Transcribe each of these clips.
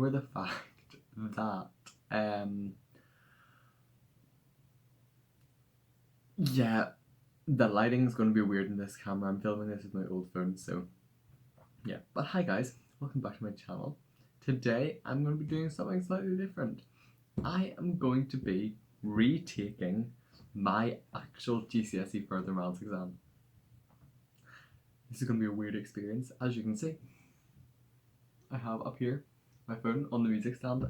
for the fact that yeah, the lighting's going to be weird in this camera. I'm filming this with my old phone, so yeah. But hi guys, welcome back to my channel. Today I'm going to be doing something slightly different. I am going to be retaking my actual GCSE further maths exam. This is going to be a weird experience. As you can see, I have up here my phone on the music stand.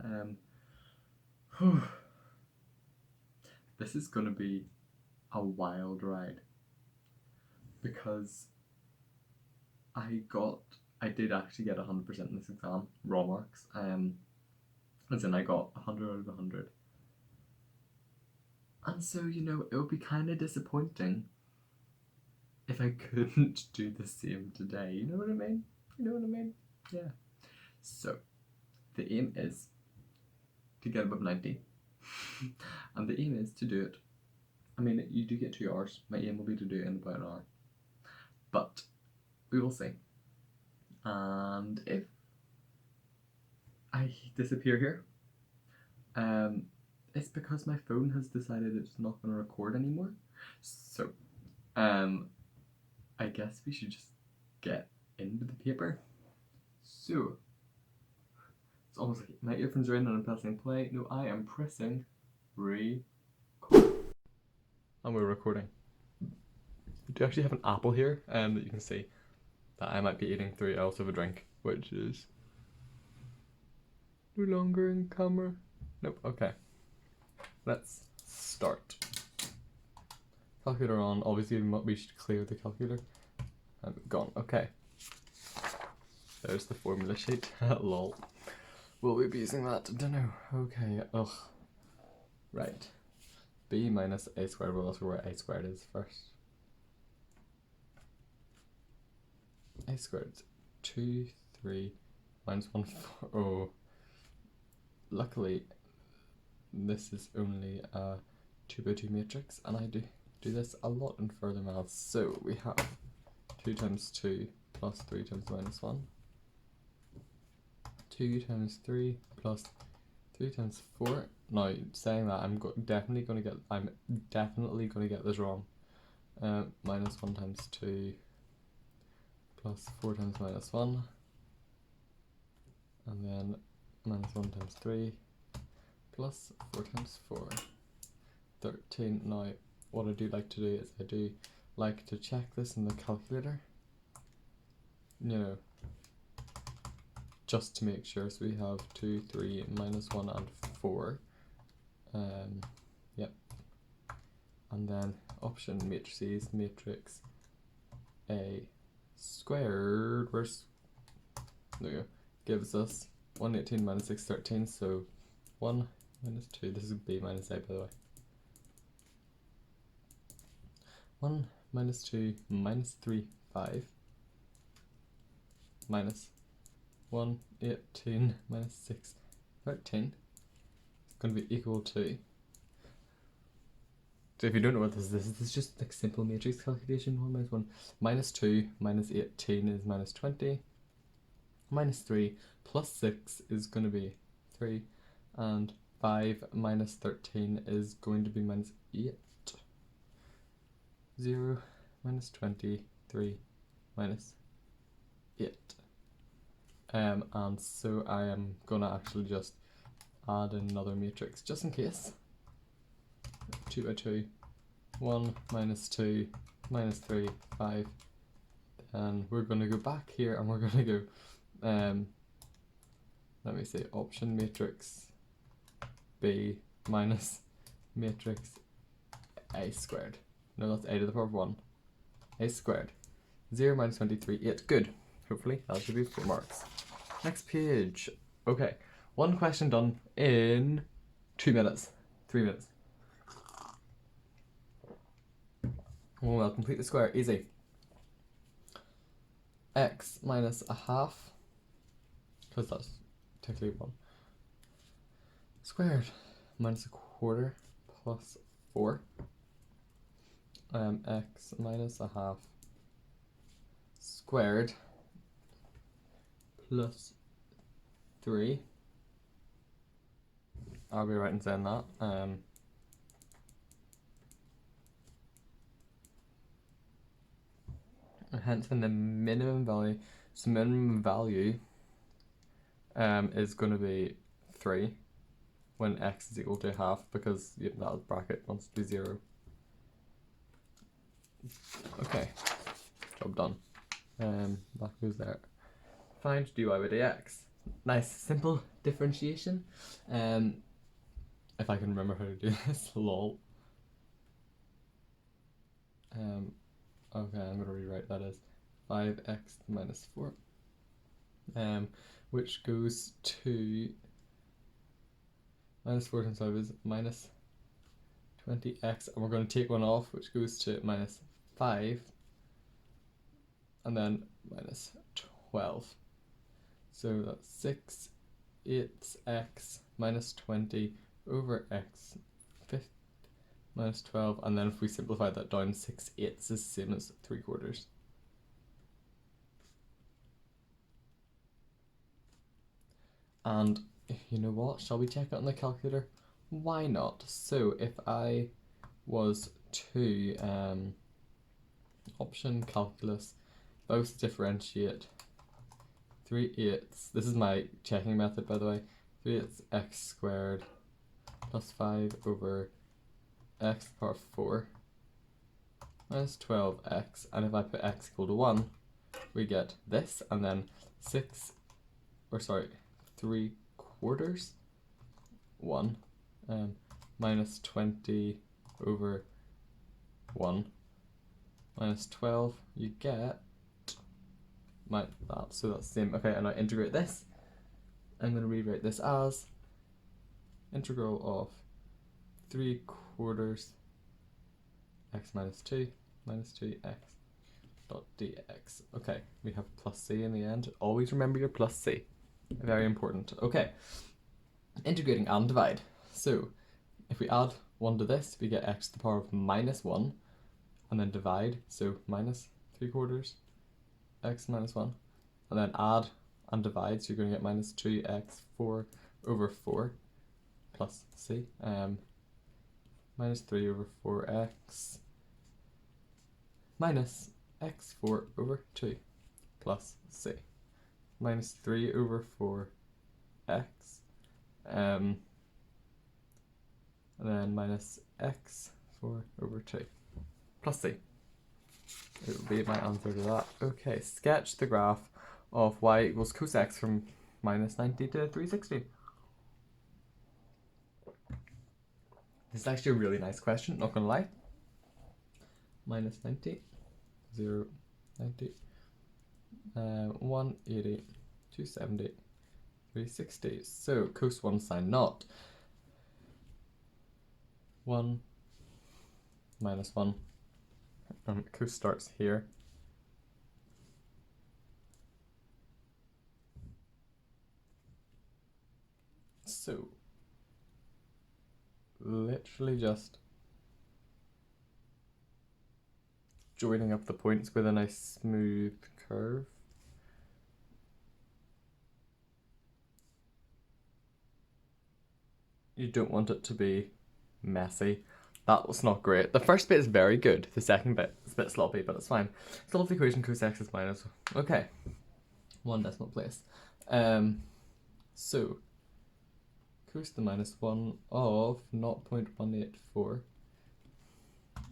This is going to be a wild ride because I did actually get 100% in this exam, raw marks, as in I got 100 out of 100. And so, you know, it would be kind of disappointing if I couldn't do the same today. You know what I mean? You know what I mean? Yeah. So, the aim is to get above 90. And the aim is to do it. I mean, you do get 2 hours. My aim will be to do it in about an hour. But we will see. And if I disappear here, it's because my phone has decided it's not going to record anymore. So, I guess we should just get into the paper. So, it's almost like my earphones are in and I'm pressing play. No, I am pressing record. And we're recording. We do actually have an apple here that you can see that I might be eating through. I also have a drink, which is no longer in camera. Nope, okay. Let's start. Calculator on. Obviously we should clear the calculator. Gone, okay. There's the formula sheet. Lol. Will we be using that? Dunno. Okay, ugh. Right. B minus a squared, we'll also where a squared is first. A squared is 2, 3, minus 1, 4. Oh. Luckily, this is only a 2 by 2 matrix, and I do this a lot in further maths. So we have 2 times 2 plus 3 times minus 1. 2 times 3 plus 3 times 4. Now, saying that, I'm definitely going to get this wrong. Minus 1 times 2 plus 4 times minus 1. And then minus 1 times 3 plus 4 times 4. 13. Now, what I do like to do is I do like to check this in the calculator. You know, just to make sure. So we have 2, 3, minus 1 and 4. Yep. And then option matrices, matrix A squared, there we go, gives us 118 minus 613, so 1 minus 2, this is B minus A by the way. 1 minus 2 minus 3, 5, minus 118 minus 6, 13. It's going to be equal to, so if you don't know what this is just like simple matrix calculation. 1 minus 1, minus 2 minus 18 is minus 20, minus 3 plus 6 is going to be 3, and 5 minus 13 is going to be minus 8. 0 minus 20, 3 minus 8. And so I am going to actually just add another matrix just in case. 2 by 2, 1 minus 2 minus 3, 5. And we're going to go back here and we're going to go, let me say, option matrix B minus matrix A squared. No, that's a to the power of 1. A squared. 0 minus 23, 8. Good. Hopefully that should be 4 marks. Next page. Okay. One question done in 2 minutes. 3 minutes. Oh, well, complete the square. Easy. X minus a half, because that's technically 1, squared minus a quarter plus 4. X minus a half squared plus 3 I'll be right in saying that. And hence when the minimum value, so minimum value is going to be 3 when x is equal to half, because that bracket wants to be 0. Okay, job done. That goes there. Find dy by dx. Nice, simple differentiation. If I can remember how to do this, lol. Okay, I'm gonna rewrite that as 5x minus 4. Which goes to minus 4 times 5 is minus 20x, and we're going to take one off, which goes to minus 5, and then minus 12. So that's 6 8x minus 20 over x 5 minus 12, and then if we simplify that down, 6 8 is the same as 3/4. And you know what? Shall we check it on the calculator? Why not? So if I was to option calculus, if I was to differentiate 3/8, this is my checking method by the way, 3/8 x squared plus 5 over x to the power 4 minus 12x, and if I put x equal to 1, we get this, and then 3/4 1 minus 20 over 1 minus 12, you get that, so that's the same. Okay, and I integrate this. I'm going to rewrite this as integral of 3/4 x minus 2 x dot dx. Okay, we have plus c in the end. Always remember your plus c. Very important. Okay, integrating and divide. So if we add 1 to this, we get x to the power of minus 1, and then divide, so minus 3/4 x minus 1, and then add and divide, so you're going to get minus 2x 4 over 4 plus c, minus 3 over 4x minus x 4 over 2 plus c, minus 3 over 4x, and then minus x 4 over 2 plus c. It will be my answer to that. Okay, sketch the graph of y equals cos x from minus 90 to 360. This is actually a really nice question, not gonna lie. Minus 90, 0, 90, 180, 270, 360. So cos 1 sine naught. 1 minus 1. Cos starts here. So literally just joining up the points with a nice smooth curve. You don't want it to be messy. That was not great. The first bit is very good. The second bit is a bit sloppy, but it's fine. Solve the equation cos x is minus. Okay. 1 decimal place. So cos the minus 1 of 0.184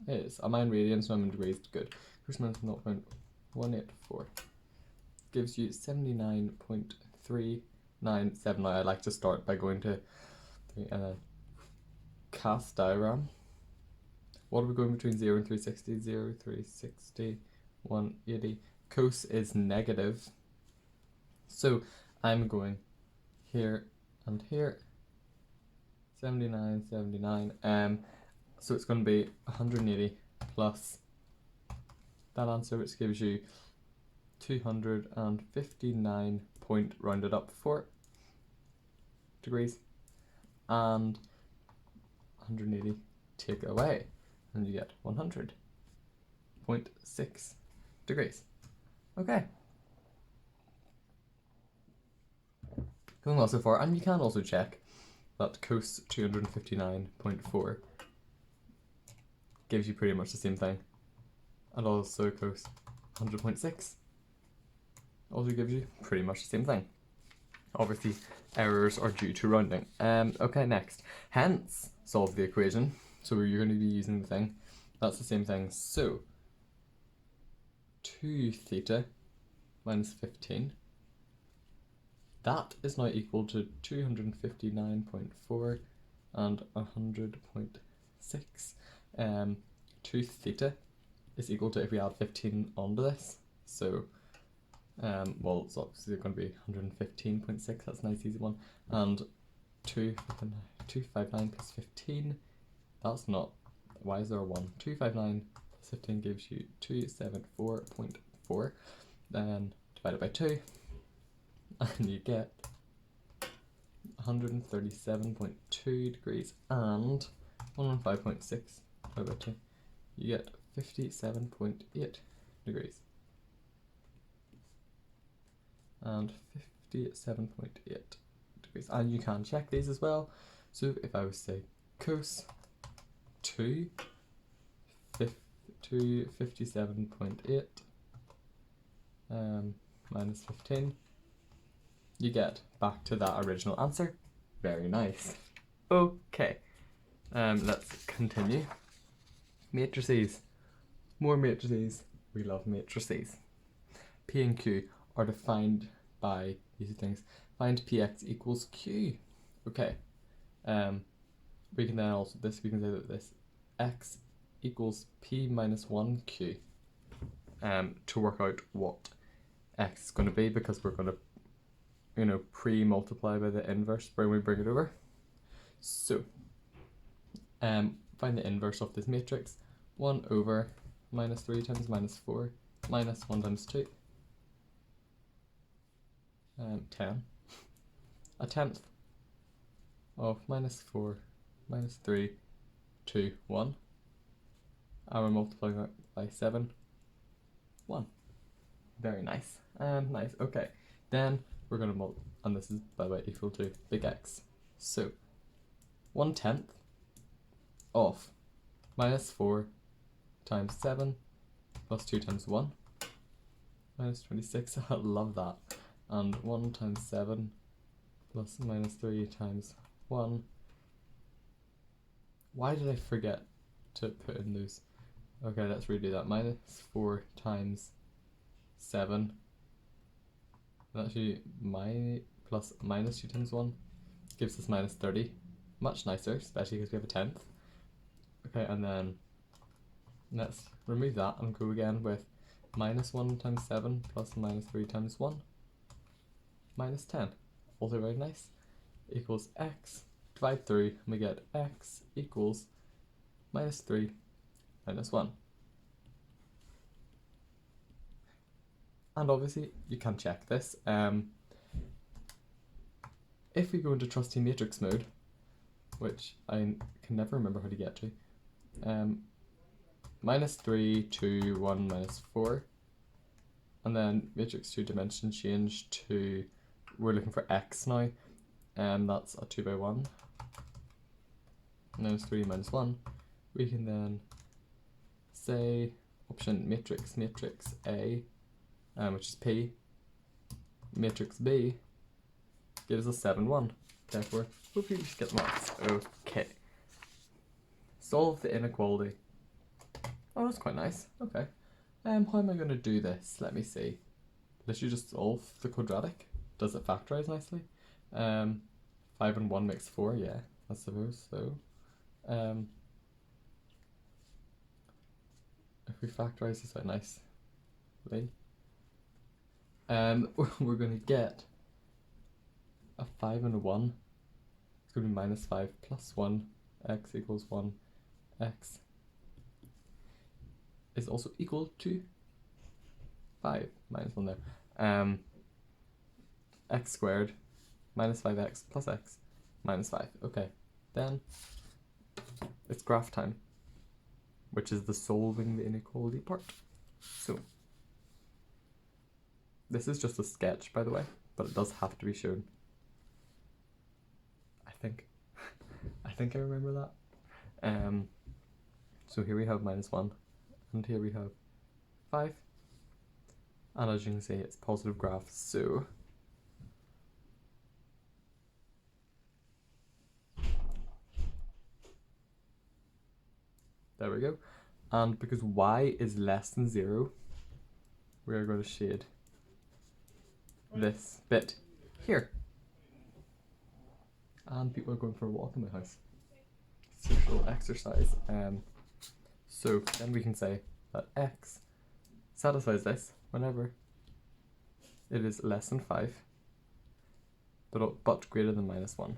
is, I'm in radians, so I'm in degrees, good. Cos minus 0.184 gives you 79.397. Now I like to start by going to the cast diagram. What are we going between 0 and 360? 0, 360, 180. Cos is negative. So I'm going here and here. 79, 79. So it's going to be 180 plus that answer, which gives you 259 point rounded up 4 degrees, and 180 take it away, and you get 100.6 degrees. Okay. Going well so far, and you can also check that cos 259.4 gives you pretty much the same thing. And also cos 100.6 also gives you pretty much the same thing. Obviously, errors are due to rounding. Okay, next. Hence, solve the equation. So you're going to be using the thing. That's the same thing. So, 2 theta minus 15. That is now equal to 259.4 and 100.6. 2 theta is equal to, if we add 15 onto this, so well, it's obviously going to be 115.6, that's a nice easy one, and 259 plus 15, that's not, why is there a 1? 259 plus 15 gives you 274.4, then divided by 2, and you get 137.2 degrees, and 105.6 divided by 2, you get 57.8 degrees. And 57.8 degrees. And you can check these as well. So if I was to say cos 57.8 minus 15, you get back to that original answer. Very nice. Okay, let's continue. Matrices. More matrices. We love matrices. P and Q are defined by these things. Find Px equals Q. Okay. We can then also we can say that this x equals P minus 1Q. To work out what x is going to be, because we're going to, pre-multiply by the inverse when we bring it over. So, find the inverse of this matrix. 1 over minus 3 times minus 4 minus 1 times 2. 10. A tenth of minus 4 minus 3 2 1. And we're multiplying that by 7 1. Very nice. Nice. Okay. Then we're going to and this is by the way equal to big X. So 1/10 of minus 4 times 7 plus 2 times 1 minus 26. I love that. And 1 times 7 plus minus 3 times 1. Why did I forget to put in those? Okay, let's redo that. Minus 4 times 7. And actually, plus minus 2 times 1 gives us minus 30. Much nicer, especially because we have a tenth. Okay, and then let's remove that and go again with minus 1 times 7 plus minus 3 times 1 minus 10. Also very nice. Equals x. Divide through and we get x equals minus 3 minus 1. And obviously you can check this. If we go into trusty matrix mode, which I can never remember how to get to, minus 3, 2, 1, minus 4, and then matrix 2 dimension change to, we're looking for x now, and that's a 2 by 1, minus 3 minus 1. We can then say option matrix A, which is P, matrix B gives us 7 1. Therefore, hopefully we get the marks. Okay. Solve the inequality. Oh, that's quite nice. Okay. How am I going to do this? Let me see. Literally just solve the quadratic. Does it factorize nicely? 5 and 1 makes 4, yeah, I suppose so. If we factorize this out nicely, we're going to get a 5 and a 1. It's going to be minus 5 plus 1, x equals 1, x is also equal to 5, minus 1 there. X squared minus 5x plus x minus 5. Okay, then it's graph time, which is the solving the inequality part. So this is just a sketch, by the way, but it does have to be shown. I think think I remember that. So here we have -1, and here we have 5. And as you can see, it's positive graph, so there we go. And because y is less than 0, we are going to shade this bit here. And people are going for a walk in my house. Social exercise. So then we can say that x satisfies this whenever it is less than 5, but greater than -1.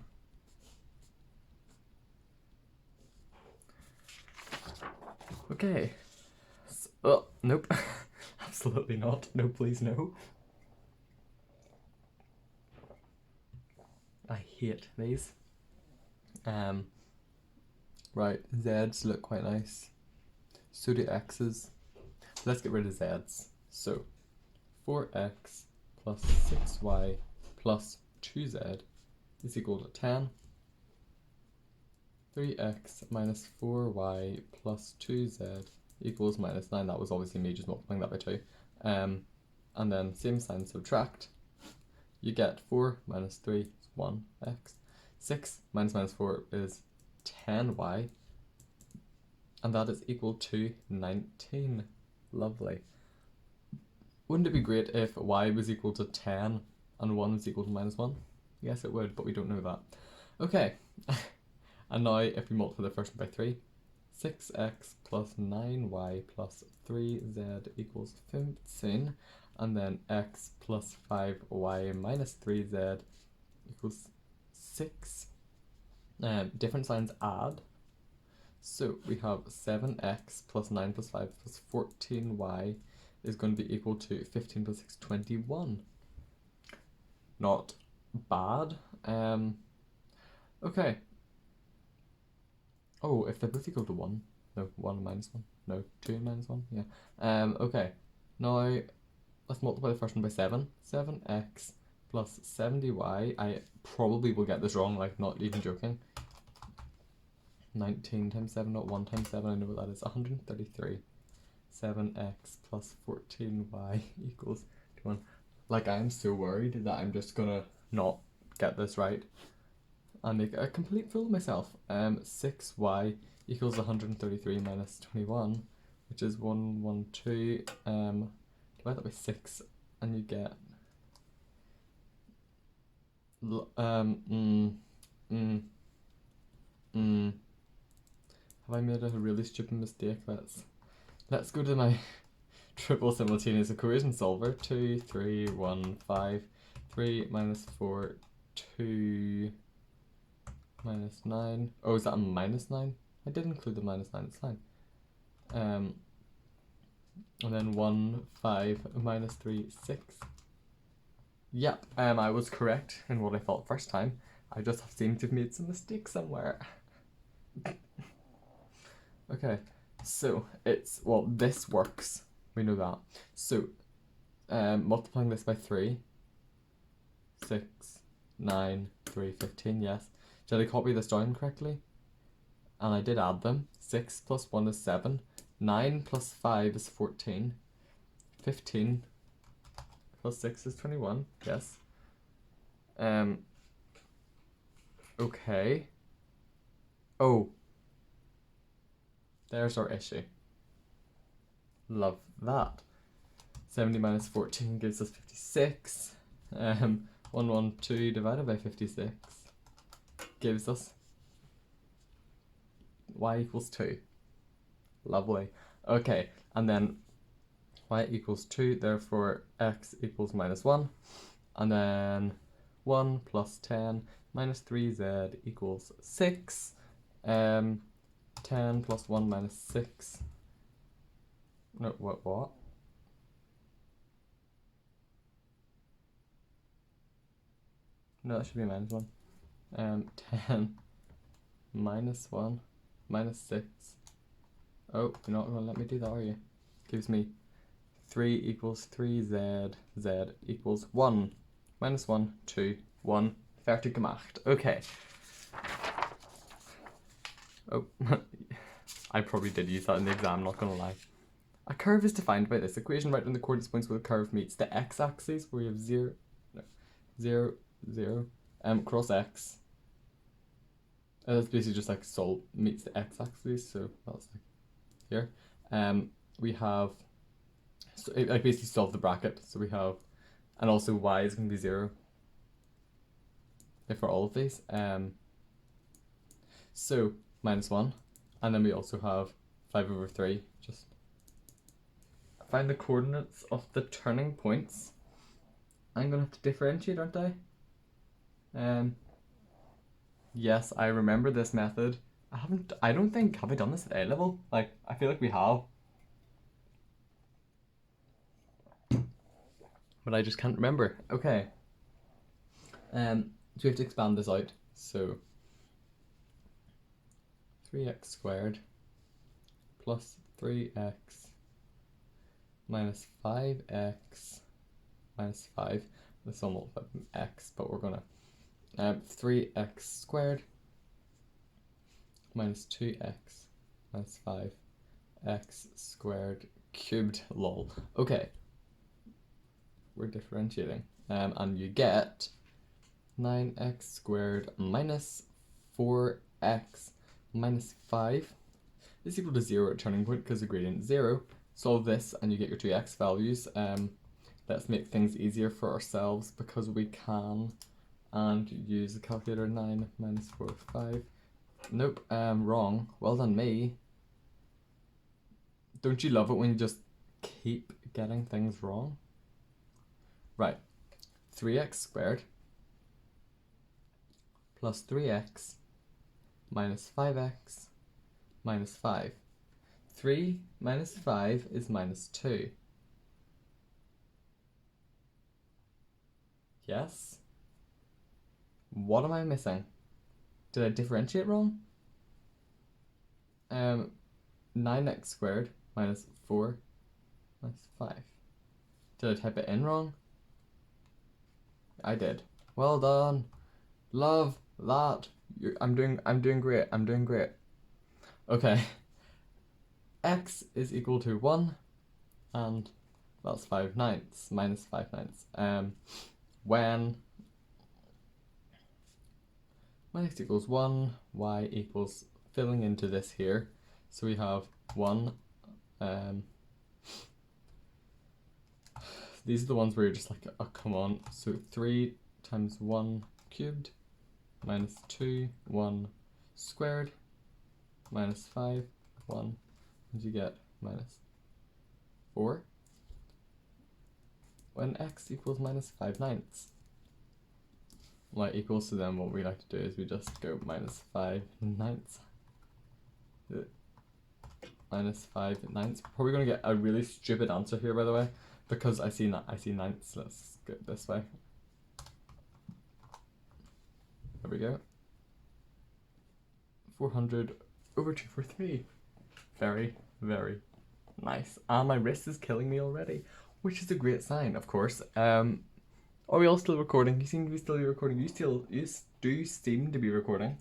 Okay. So, oh, nope. Absolutely not. No, please, no. I hate these. Right, z's look quite nice. So do x's. Let's get rid of z's. So 4x plus 6y plus 2z is equal to 10. 3x minus 4y plus 2z equals -9. That was obviously me just multiplying that by 2. And then same sign, subtract. You get 4 minus 3 is 1x. 6 minus 4 is 10y. And that is equal to 19. Lovely. Wouldn't it be great if y was equal to 10 and 1 was equal to -1? Yes, it would, but we don't know that. Okay. And now if we multiply the first one by 3, 6x plus 9y plus 3z equals 15. And then x plus 5y minus 3z equals 6. Different signs add. So we have 7x plus 9 plus 5 plus 14y is going to be equal to 15 plus 6, 21. Not bad. Okay. Oh, if they're both equal to 1. No, 1 minus 1. No, 2 minus 1. Yeah. Okay. Now, let's multiply the first one by 7. 7x plus 70y. I probably will get this wrong, like not even joking. 19 times 7, not 1 times 7, I know what that is. 133. 7x plus 14y equals 21. Like, I'm so worried that I'm just gonna not get this right and make a complete fool of myself. 6y equals 133 minus 21, which is 112. Divide that by 6 and you get have I made a really stupid mistake? Let's go to my triple simultaneous equation solver. 2, 3, 1, 5, 3 minus 4, 2 minus 9. Oh, is that a -9? I did include the -9, it's fine. And then 1, 5, minus 3, 6. Yep, I was correct in what I thought first time. I just seem to have made some mistakes somewhere. Okay, so it's, well, this works. We know that. So, multiplying this by 3, 6, 9, 3, 15, yes. Did I copy this down correctly? And I did add them. 6 plus 1 is 7. 9 plus 5 is 14. 15 plus 6 is 21, yes. Okay. Oh. There's our issue. Love that. 70 minus 14 gives us 56. 112 divided by 56 gives us y equals 2. Lovely. Okay, and then y equals 2, therefore x equals -1. And then 1 plus 10 minus 3z equals 6. 10 plus 1 minus 6. No, what? No, that should be -1. 10 minus 1 minus 6. Oh, you're not going to let me do that, are you? Gives me 3 equals 3z, z equals 1. -1, 2, 1. Fertig gemacht. Okay. Oh, I probably did use that in the exam, not gonna lie. A curve is defined by this equation. Write down the coordinates points where the curve meets the x-axis, where you have 0, 0, 0, cross x. That's basically just like solve meets the x-axis, so that's like here. We have, so I basically solve the bracket, so we have, and also y is going to be 0 for all of these. So minus 1, and then we also have 5/3. Just find the coordinates of the turning points. I'm gonna have to differentiate, aren't I? Yes, I remember this method. I don't think, have I done this at A level? Like, I feel like we have. But I just can't remember. Okay. So we have to expand this out. So 3x squared plus 3x minus 5x minus 5. This is almost x, but we're gonna 3x squared minus 2x minus 5x squared cubed. Lol. Okay. We're differentiating. And you get 9x squared minus 4x minus 5 is equal to 0 at turning point because the gradient is 0. Solve this and you get your 2x values. Let's make things easier for ourselves because we can. And use the calculator. 9 minus 4, 5. Nope, wrong. Well done me. Don't you love it when you just keep getting things wrong? Right, 3x squared plus 3x minus 5x minus 5. 3 minus 5 is minus 2. Yes? What am I missing? Did I differentiate wrong? 9x squared minus 4 minus 5. Did I type it in wrong? I did. Well done. Love that. I'm doing great. I'm doing great. Okay. X is equal to 1 and that's 5/9 minus 5/9. When x equals 1, y equals filling into this here. So we have 1. These are the ones where you're just like, oh, come on. So 3 times 1 cubed minus 2, 1 squared minus 5, 1. And you get minus 4. When x equals minus 5/9. Y equals to them, what we like to do is we just go minus 5/9. Minus 5/9. Probably going to get a really stupid answer here, by the way. Because I see ninths. Let's go this way. There we go. 400/243. Very, very nice. And my wrist is killing me already, which is a great sign, of course. Are we all still recording? You seem to be still recording. You do seem to be recording.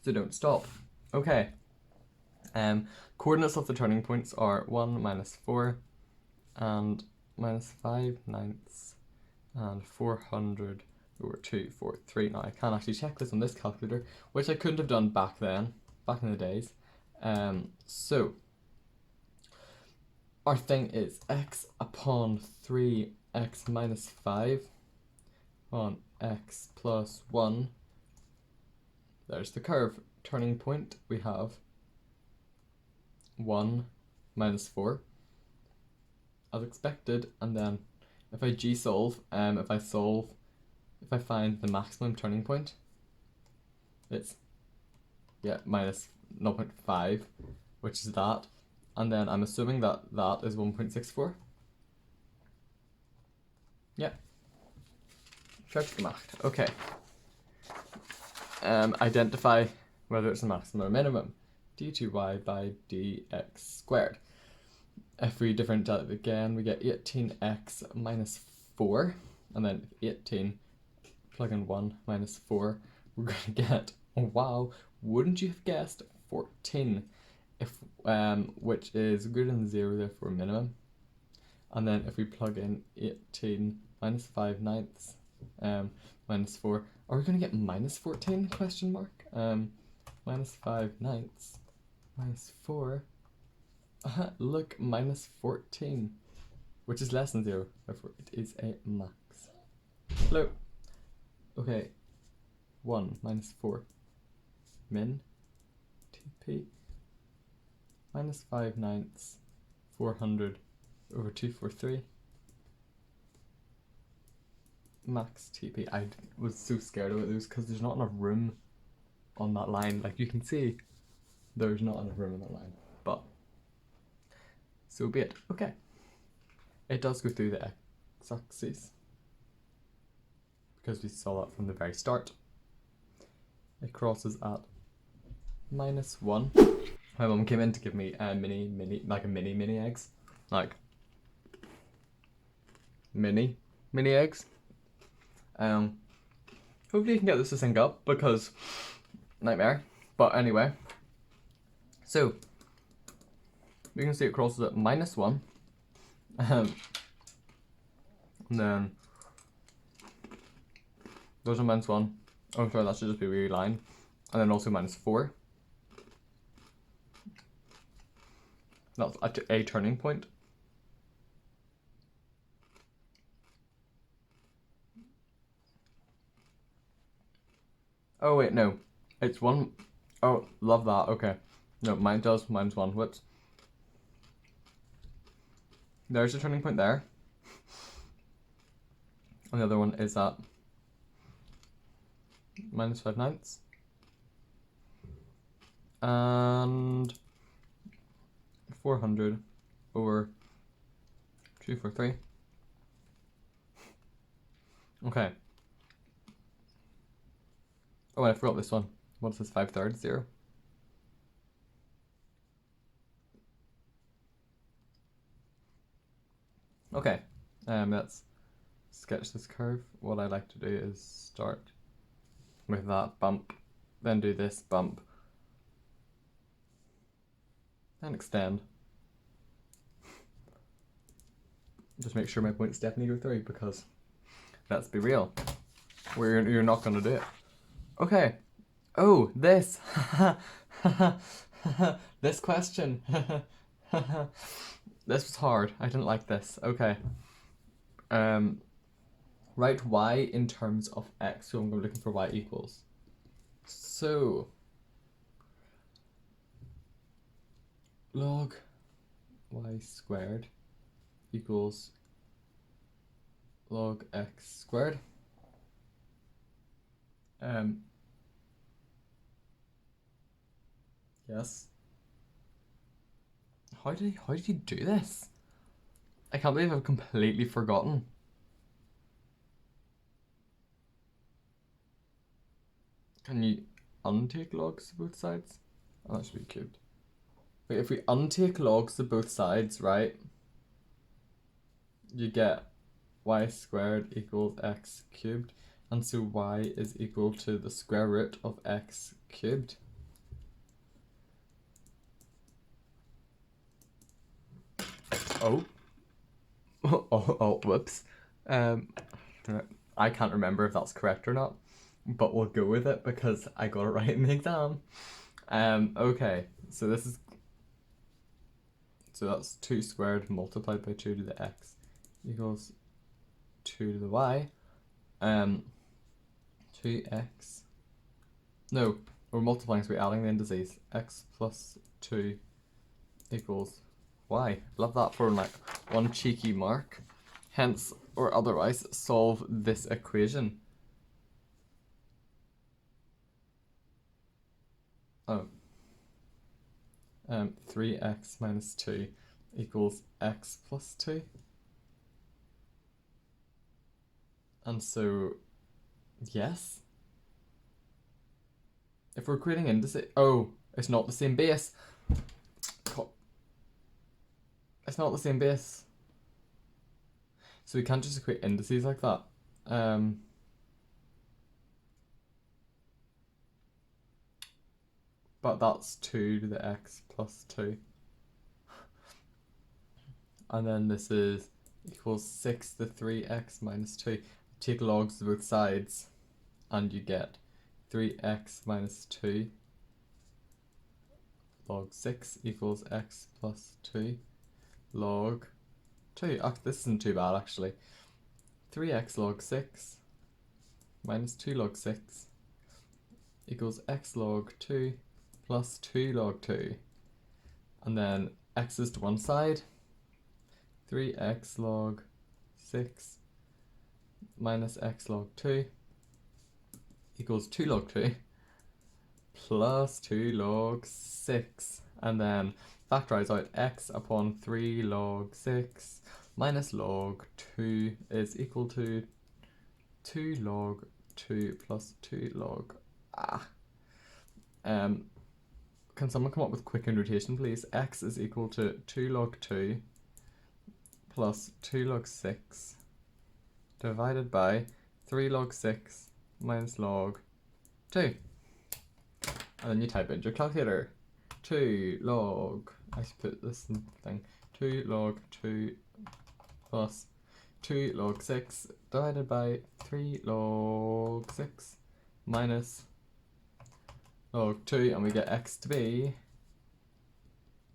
So don't stop. Okay. Coordinates of the turning points are 1 minus 4 and minus 5/9 and 400/243. Now I can actually check this on this calculator, which I couldn't have done back then, back in the days. So our thing is x upon 3x minus 5 on x plus 1. There's the curve. Turning point, we have 1 minus 4 as expected, and then if I g-solve, if I find the maximum turning point, it's minus 0.5, which is that, and then I'm assuming that that is 1.64. Yeah. Stretch the math. Okay. Identify whether it's a maximum or minimum. d2y by dx squared. If we differentiate again, we get 18x minus 4, and then 18, plug in 1 minus 4, we're going to get, oh wow, wouldn't you have guessed 14, if which is greater than 0, therefore minimum. And then if we plug in 18 minus 5 ninths minus 4, are we going to get minus 14, question mark? Minus 5 ninths minus 4, look, minus 14, which is less than 0, therefore it is a max. Hello. Okay, 1 minus 4 min TP minus 5 ninths 400 over 243 max TP. I was so scared about those because there's not enough room on that line. Like you can see, there's not enough room on that line, but so be it. Okay, it does go through the x-axis because we saw that from the very start. It crosses at -1. My mum came in to give me a mini eggs, like mini eggs. Hopefully you can get this to sync up because nightmare. But anyway, so we can see it crosses at -1, and then there's a -1. Oh sorry, that should just be a weird line, and then also -4. That's a turning point. Oh wait, no, it's 1. Oh, love that. Okay, no, mine does -1. Whoops. There's a turning point there, and the other one is at -5 ninths, and 400 over 243. Okay. Oh, and I forgot this one. What's this? 5/3 0. Okay. Let's sketch this curve. What I like to do is start with that bump, then do this bump, and extend. Just make sure my points definitely go through, because let's be real, you're not going to do it. Okay. Oh, this. This question. This was hard. I didn't like this. Okay. Write y in terms of x. So I'm looking for y equals. So log y squared equals log x squared. Yes. How did you do this? I can't believe I've completely forgotten. Can you untake logs to both sides? Oh, that should be cubed. Wait, if we untake logs to both sides, right, you get y squared equals x cubed, and so y is equal to the square root of x cubed. Oh. Oh, whoops. I can't remember if that's correct or not, but we'll go with it because I got it right in the exam. Okay, so that's 2 squared multiplied by 2 to the x equals 2 to the y. 2x. No, we're multiplying, so we're adding the indices. X plus 2 equals y. Love that for like one cheeky mark. Hence, or otherwise, solve this equation. Oh. 3x minus 2 equals x plus 2. And so, yes. If we're creating indices, oh, it's not the same base. It's not the same base. So we can't just equate indices like that. but that's 2 to the x plus 2. And then this is equals 6 to 3x minus 2. Take logs to both sides and you get 3x minus 2 log 6 equals x plus 2 log 2. This isn't too bad actually. 3x log 6 minus 2 log 6 equals x log 2 plus 2 log 2. And then x is to one side. 3x log 6 minus x log 2 equals 2 log 2 plus 2 log 6. And then factorize out x upon 3 log 6 minus log 2 is equal to 2 log 2 plus 2 log... Can someone come up with quick notation please? X is equal to 2 log 2 plus 2 log 6 divided by 3 log 6 minus log 2. And then you type in your calculator. 2 log, I should put this in the thing, 2 log 2 plus 2 log 6 divided by 3 log 6 minus log 2, and we get x to be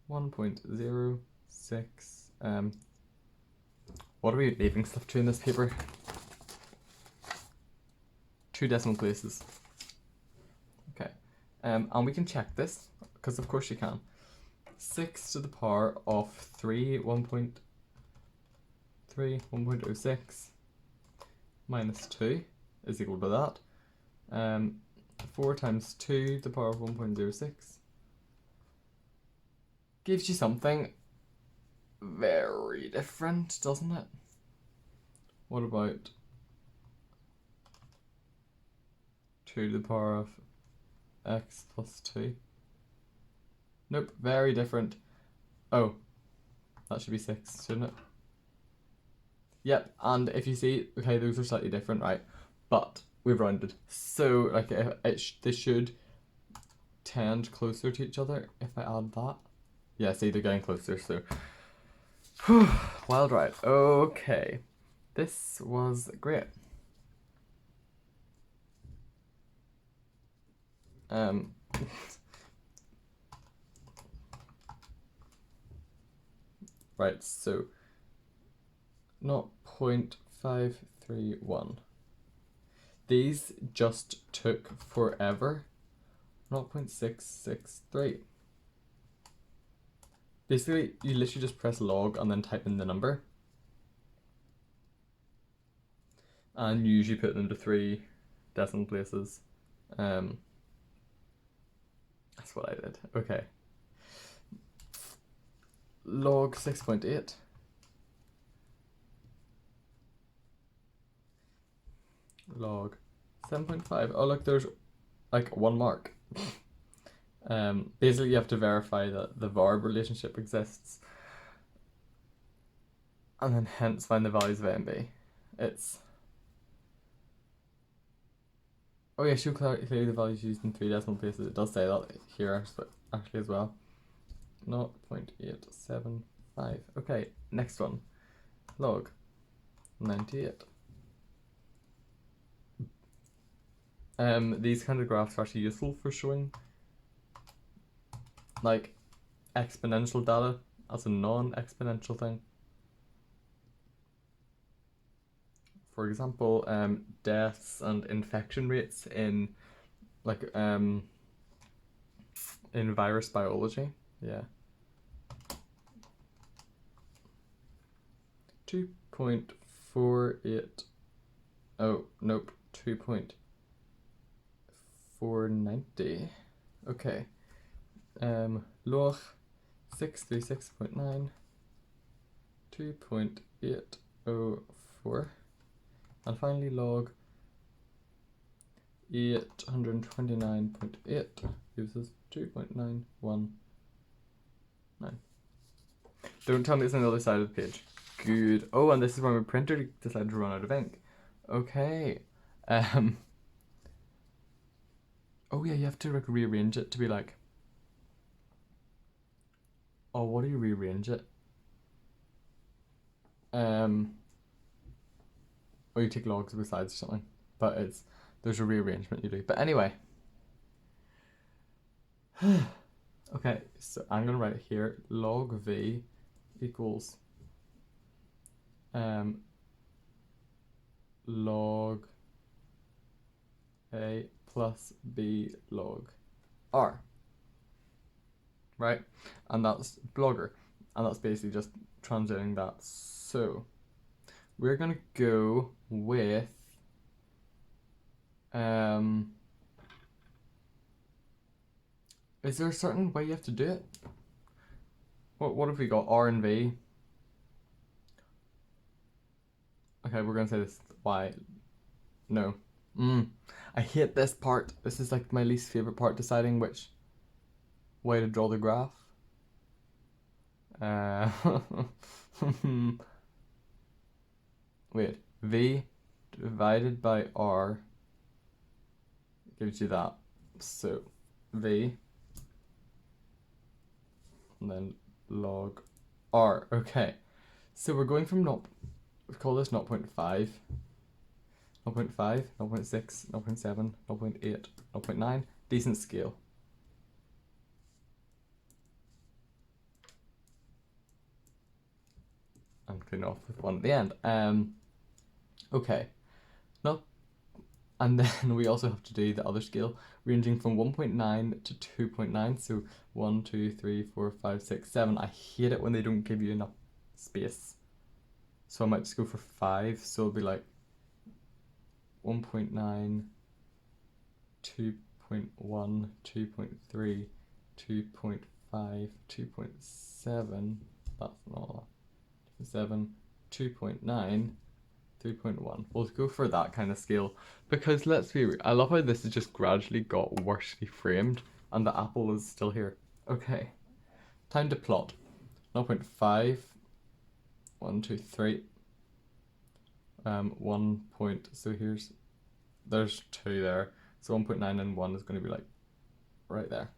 1.06. What are we leaving stuff to in this paper? 2 decimal places. Okay, and we can check this, because of course you can. 6 to the power of 3, 1.06 minus 2 is equal to that. 4 times 2 to the power of 1.06 gives you something very different, doesn't it? What about 2 to the power of x plus 2? Nope, very different. Oh, that should be 6, shouldn't it? Yep, and if you see, okay, those are slightly different, right? But we've rounded, so like they should tend closer to each other if I add that. Yeah, see, they're getting closer, so wild ride. Okay, this was great. Right, so 0.531. These just took forever. 0.663. Basically, you literally just press log and then type in the number. And you usually put them to 3 decimal places. That's what I did. Okay. Log 6.8. Log 7.5. Oh look, there's like 1 mark. Basically you have to verify that the verb relationship exists and then hence find the values of A and B. It's... Oh yeah, show clearly the values used in 3 decimal places. It does say that here actually as well. 0.875. Okay, next one. Log 98. These kind of graphs are actually useful for showing like exponential data as a non-exponential thing. For example, deaths and infection rates in like in virus biology. Yeah. 2.48. Oh, nope. 2.490. Okay. Log 636.9. 2.804. And finally log 829.8 gives us 2.919. Don't tell me it's on the other side of the page. Good. Oh, and this is when my printer decided to run out of ink. Okay. Oh yeah, you have to like rearrange it to be like Oh, what do you rearrange it? Or you take logs with sides or something. But there's a rearrangement you do. But anyway. Okay, so I'm gonna write it here. Log v equals log a plus b log r. Right? And that's blogger. And that's basically just translating that. So we're gonna go with is there a certain way you have to do it? What have we got? R and V. Okay, we're gonna say this Y. No. I hate this part. This is like my least favorite part, deciding which way to draw the graph. Wait, V divided by R gives you that. So V and then log R. Okay, so we're going from we call this 0.5, 0.5, 0.6, 0.7, 0.8, 0.9, decent scale. And clean off with one at the end. Okay. No. And then we also have to do the other scale, ranging from 1.9 to 2.9. So 1, 2, 3, 4, 5, 6, 7. I hate it when they don't give you enough space. So I might just go for 5. So it'll be like 1.9, 2.1, 2.3, 2.5, 2.7. That's not 7, 2.9, 3.1. We'll go for that kind of scale because let's be real, I love how this has just gradually got worsely framed and the apple is still here. Okay, time to plot. 0.5, 1, 2, 3. 1 point, so there's 2 there, so 1.9 and 1 is going to be like right there.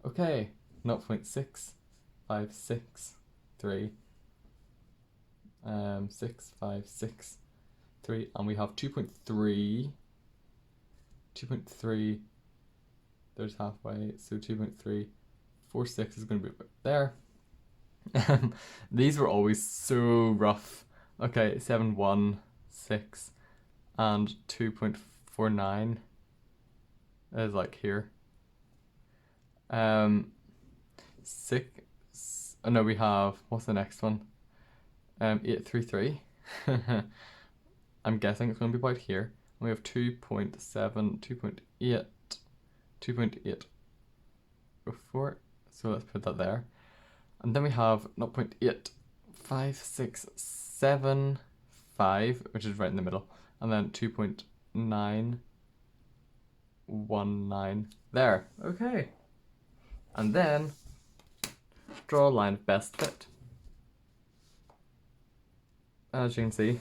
Okay, 0.6, 5, 6, 3, 6, 5, 6, 3, and we have 2.3, 2.3, there's halfway, so 2.3, 4, 6 is going to be there. These were always so rough. Okay, 7, 1, 6, and 2.49 is like here. 6, oh no, we have, what's the next one? 8, 3, 3. I'm guessing it's going to be about here. We have 2.7, 2.8, 2.8 before, so let's put that there. And then we have 0.8, 5, 6, 7, 5, which is right in the middle, and then 2.919 there. Okay. And then draw a line of best fit. As you can see,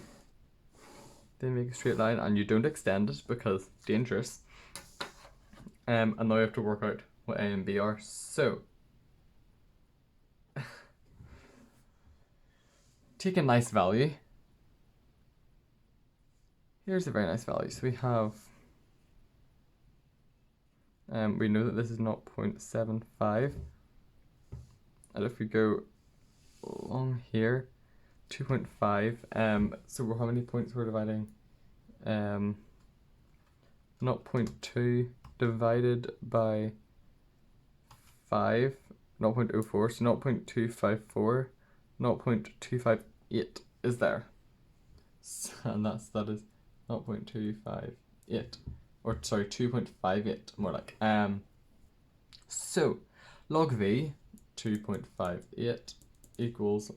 they make a straight line and you don't extend it because dangerous. And now you have to work out what A and B are. So take a nice value. Here's a very nice value. So we have, we know that this is 0.75. And if we go along here, 2.5, so how many points we're dividing? 0.2 divided by 5, 0.04, so 0.254, 0.258 is there. And that is 0.258, or sorry, 2.58 more like. So log v 2.58 equals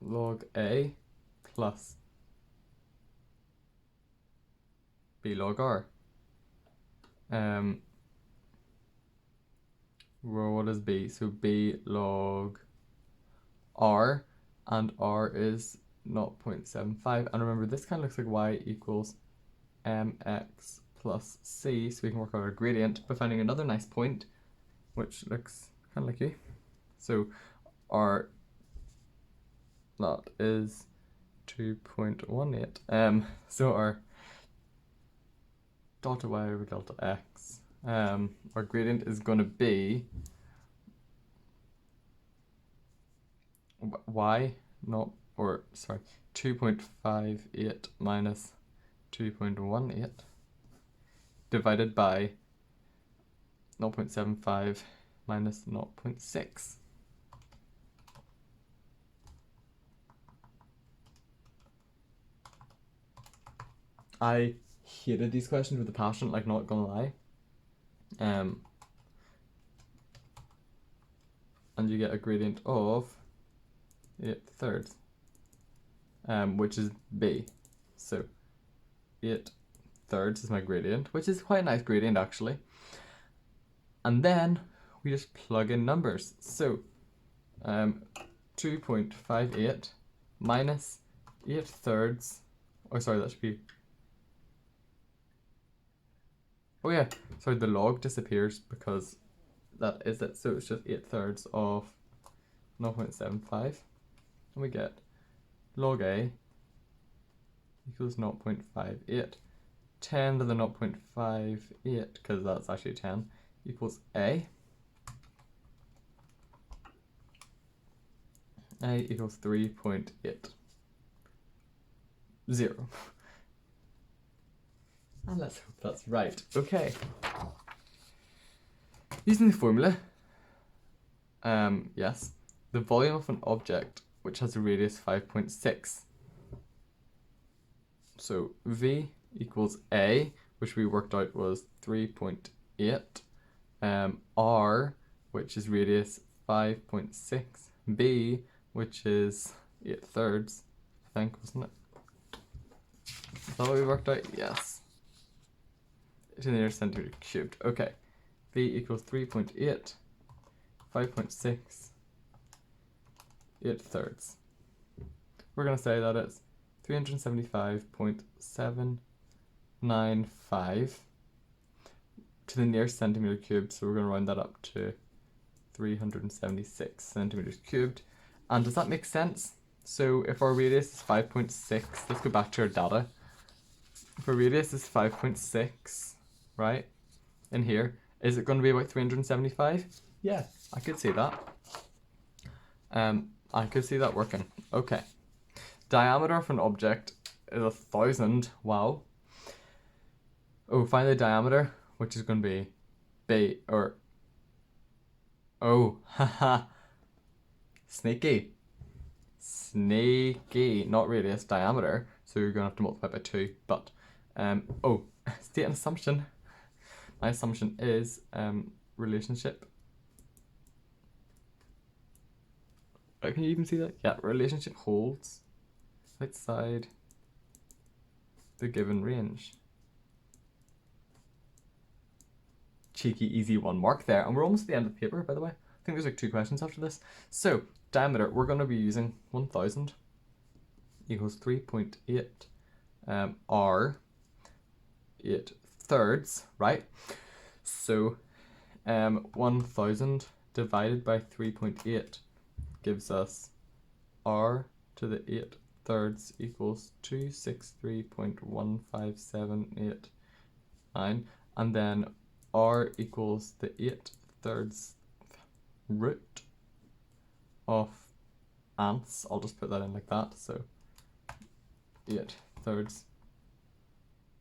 log a plus b log r. Well, what is b? So b log r, and r is 0.75. And remember, this kind of looks like y equals mx plus c, so we can work out our gradient by finding another nice point, which looks kind of like you. So our that is 2.18. So our delta y over delta x, our gradient is going to be y, not, or sorry, 2.58 minus 2.18 divided by 0.75 minus 0.6. I hated these questions with a passion, like, not gonna lie. And you get a gradient of 8/3, which is b. So 8/3 is my gradient, which is quite a nice gradient actually. And then we just plug in numbers. So 2.58 minus 8/3, oh sorry, that should be, oh yeah, sorry, the log disappears because that is it. So it's just 8/3 of 0.75, and we get log a equals 0.58. 10 to the 0.58, because that's actually 10, equals a. A equals 3.80. And let's hope that's right. Okay. Using the formula, yes, the volume of an object which has a radius 5.6. So V equals A, which we worked out was 3.8, R, which is radius 5.6, B, which is 8/3, I think, wasn't it? Is that what we worked out? Yes. To the nearest centimeter cubed. Okay. V equals 3.8, 5.6, 8/3. We're going to say that it's 375.795 to the nearest centimeter cubed, so we're going to round that up to 376 centimeters cubed. And does that make sense? So if our radius is 5.6, let's go back to our data. If our radius is 5.6, right, in here, is it going to be about 375? Yeah, I could see that. I could see that working. Okay. Diameter of an object is 1,000. Wow. Oh, find the diameter, which is going to be B, or, oh, haha, sneaky. Sneaky, not radius, diameter. So you're going to have to multiply by 2, but, oh, state an assumption. My assumption is, relationship. Can you even see that? Yeah, relationship holds outside the given range. Cheeky, easy 1 mark there. And we're almost at the end of the paper, by the way. I think there's like 2 questions after this. So, diameter, we're going to be using 1,000 equals 3.8 R 8/3, right? So, 1,000 divided by 3.8 gives us R to the 8/3 equals 263.15789, and then R equals the 8/3 root of ants. I'll just put that in like that. So 8/3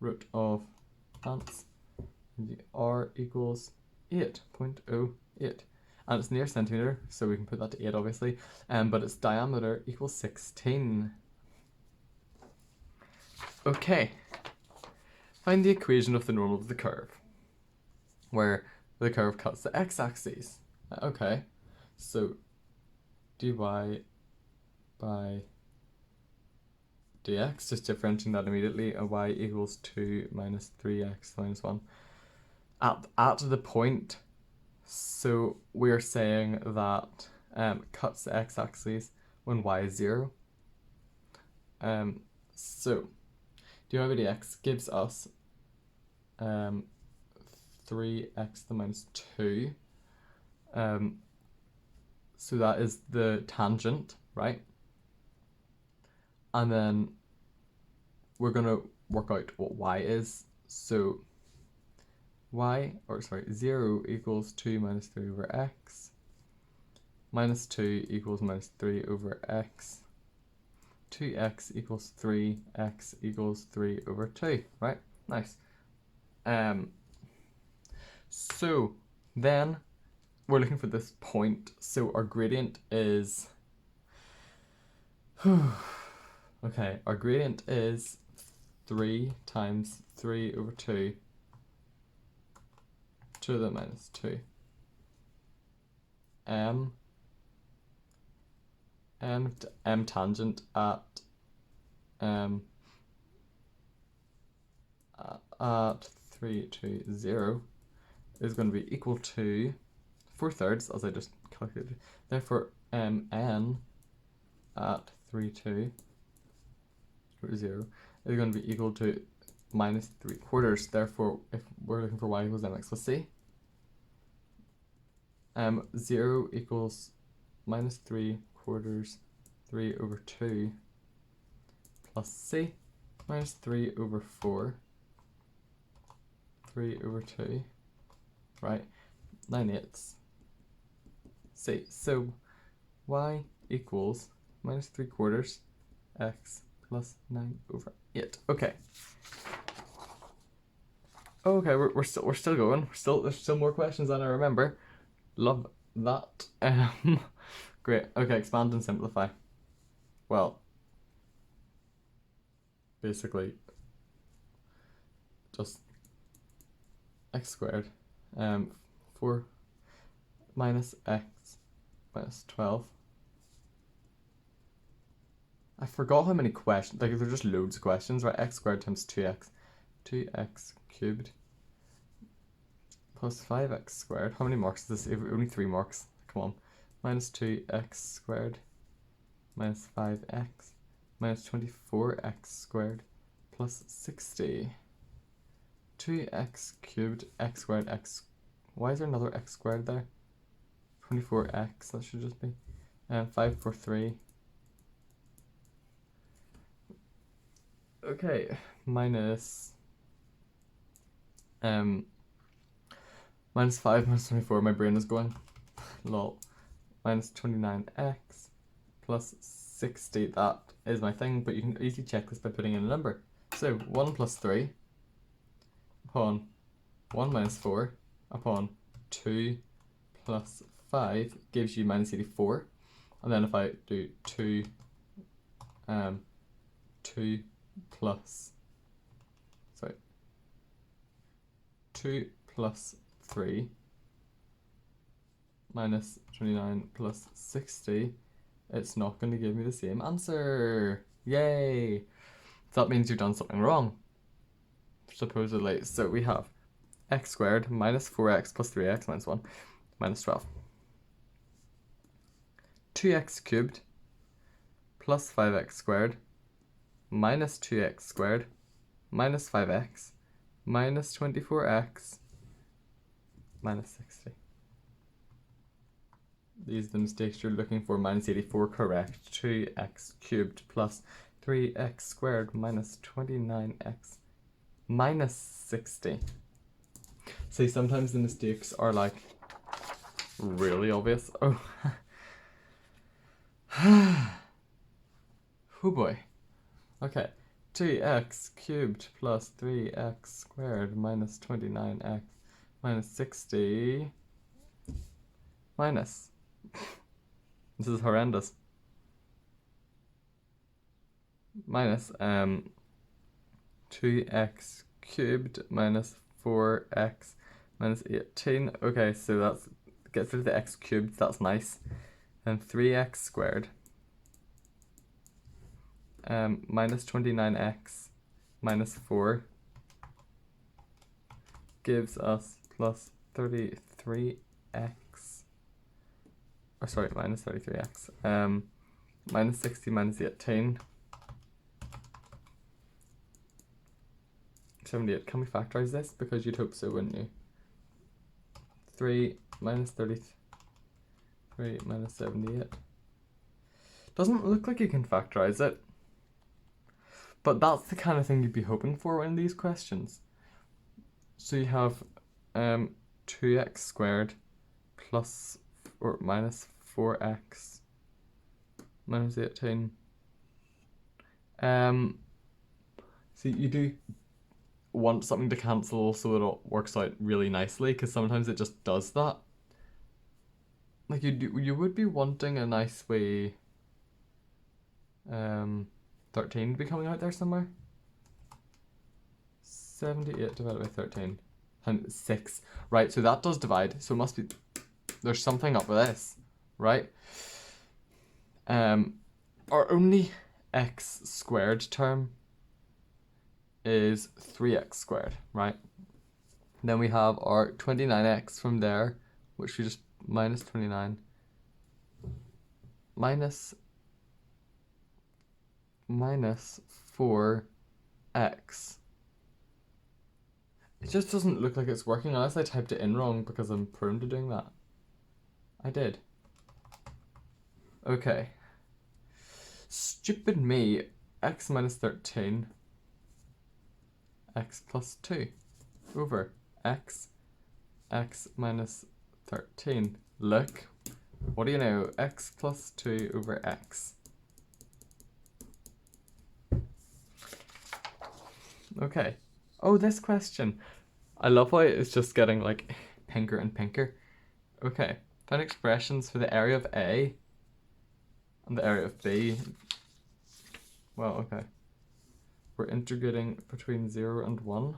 root of ants. The R equals 8.08. And it's near centimeter, so we can put that to 8 obviously. But its diameter equals 16. Okay. Find the equation of the normal of the curve, where the curve cuts the x-axis. Okay, so dy by dx, just differentiating that immediately, y equals 2 minus 3x minus 1. At the point, so we're saying that cuts the x-axis when y is 0. So dy by dx gives us 3x to the minus 2. So that is the tangent, right? And then we're going to work out what y is. So 0 equals 2 minus 3 over x. Minus 2 equals minus 3 over x. 2x equals 3, x equals 3 over 2, right? Nice. So then we're looking for this point. So our gradient is okay, our gradient is 3 times 3 over 2 to the minus 2 m tangent at 3, 2, 0 is going to be equal to 4/3, as I just calculated. Therefore, n at 3, 2, 0 is going to be equal to minus 3/4. Therefore, if we're looking for y equals mx, let's see. 0 equals minus 3/4, 3 over 2 plus c minus 3 over 4, 3 over 2, right? 9/8 c. So y equals minus 3/4 x plus 9 over 8. Okay. Okay, we're still going. There's still more questions than I remember. Love that. Great. Okay, expand and simplify. Well, basically, just x squared. 4 minus x minus 12. I forgot how many questions. Like, there's just loads of questions, right? X squared times 2x cubed plus 5x squared. How many marks is this? Only 3 marks. Come on. Minus 2x squared minus 5x minus 24x squared plus 60. 2x cubed x squared x. Why is there another x squared there? 24x, that should just be. 5, 4, 3. Okay, minus 5 minus 24, my brain is going. Lol. Minus 29x plus 60, that is my thing, but you can easily check this by putting in a number. So 1 plus 3 upon 1 minus 4 upon 2 plus 5 gives you minus 84. And then if I do 2 plus 3 minus 29 plus 60, it's not going to give me the same answer. Yay! That means you've done something wrong, supposedly. So we have x squared minus 4x plus 3x minus 1 minus 12. 2x cubed plus 5x squared minus 2x squared minus 5x minus 24x minus 60. These are the mistakes you're looking for. Minus 84, correct. 2x cubed plus 3x squared minus 29x minus 60. See, sometimes the mistakes are like really obvious. Oh. Oh boy. Okay. 2x cubed plus 3x squared minus 29x minus 60 minus. This is horrendous. Minus 2x cubed minus 4x minus 18. Okay, so that's gets rid of the x cubed, that's nice. And 3x squared minus 29x minus 4 gives us plus 33x. Or sorry, minus 33x. Minus 60 minus 18. 78. Can we factorize this? Because you'd hope so, wouldn't you? 3 minus 33 3 minus 78. Doesn't look like you can factorize it. But that's the kind of thing you'd be hoping for in these questions. So you have 2x squared plus or minus 4x minus 18. So you do want something to cancel so it all works out really nicely, because sometimes it just does that. Like you would be wanting a nice way 13 to be coming out there somewhere. 78 divided by 13 and 6. Right, so that does divide, so it must be, there's something up with this, right? Our only x squared term is 3x squared, right? Then we have our 29x from there, which we just minus 29 minus 4x. It just doesn't look like it's working unless I typed it in wrong, because I'm prone to doing that. I did. Okay. Stupid me. X minus 13. X plus 2 over x minus 13. Look, what do you know? X plus 2 over x. Okay. Oh, this question. I love how it's just getting like pinker and pinker. Okay. Find expressions for the area of A and the area of B. Well, okay. We're integrating between 0 and 1.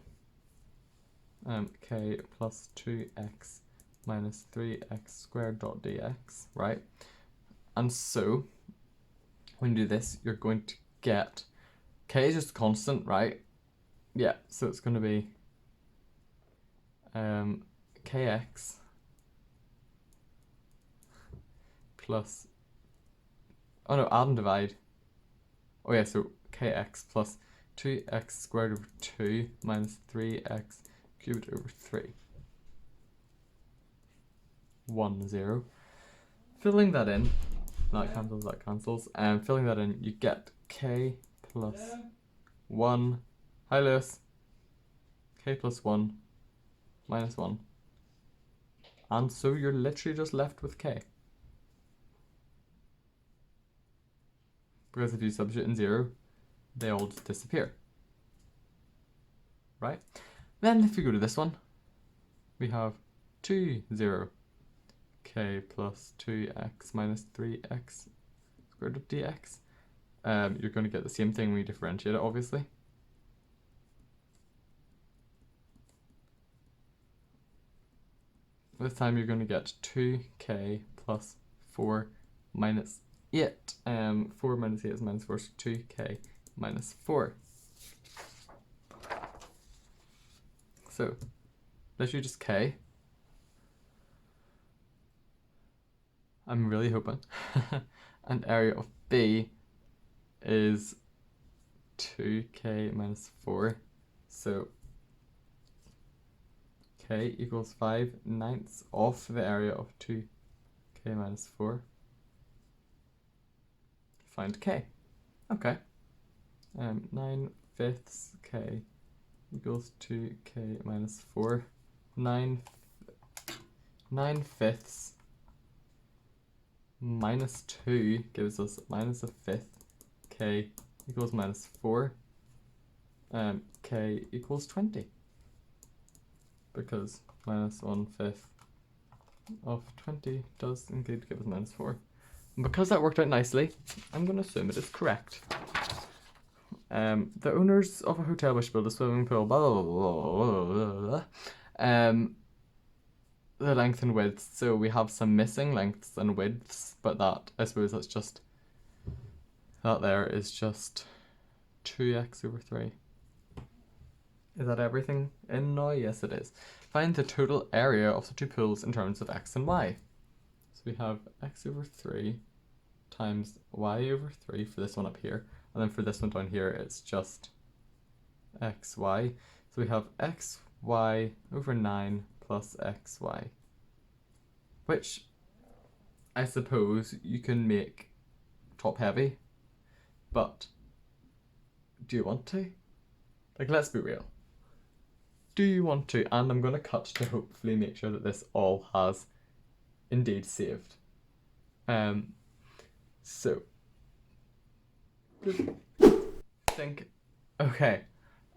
K plus 2x minus 3x squared dot dx, right? And so, when you do this, you're going to get, k is just constant, right? Yeah, so it's going to be kx plus, oh no, add and divide. Oh yeah, so kx plus 2x squared over 2 minus 3x cubed over 3. 1, 0. Filling that in, that cancels, and filling that in, you get k plus 1. Hi Lewis. K plus 1 minus 1. And so you're literally just left with k. Because if you substitute in 0, they all just disappear. Right? Then if we go to this one, we have 2, 0. K plus 2x minus 3x squared of dx. You're going to get the same thing when you differentiate it, obviously. This time you're going to get 2k plus 4 minus 8. 4 minus 8 is minus 4, so 2k minus 4. So, literally just k. I'm really hoping. And area of B is 2k minus 4. So k equals 5/9 of the area of 2k minus 4. Find k. Okay. 9/5 k equals 2k minus 4. 9/5 minus 2 gives us minus a fifth. K equals minus 4. K equals 20. Because minus 1/5 of 20 does indeed give us minus 4. And because that worked out nicely, I'm going to assume it is correct. The owners of a hotel wish to build a swimming pool, blah, blah, blah, blah, blah, blah. The length and width, so we have some missing lengths and widths, but that, I suppose that's just, that there is just 2x over 3. Is that everything in now? Yes, it is. Find the total area of the two pools in terms of x and y. So we have x over 3 times y over 3 for this one up here, and then for this one down here it's just xy. So we have xy over 9 plus xy, which I suppose you can make top heavy, but do you want to? Like, let's be real. Do you want to? And I'm going to cut to hopefully make sure that this all has indeed saved. So think, okay,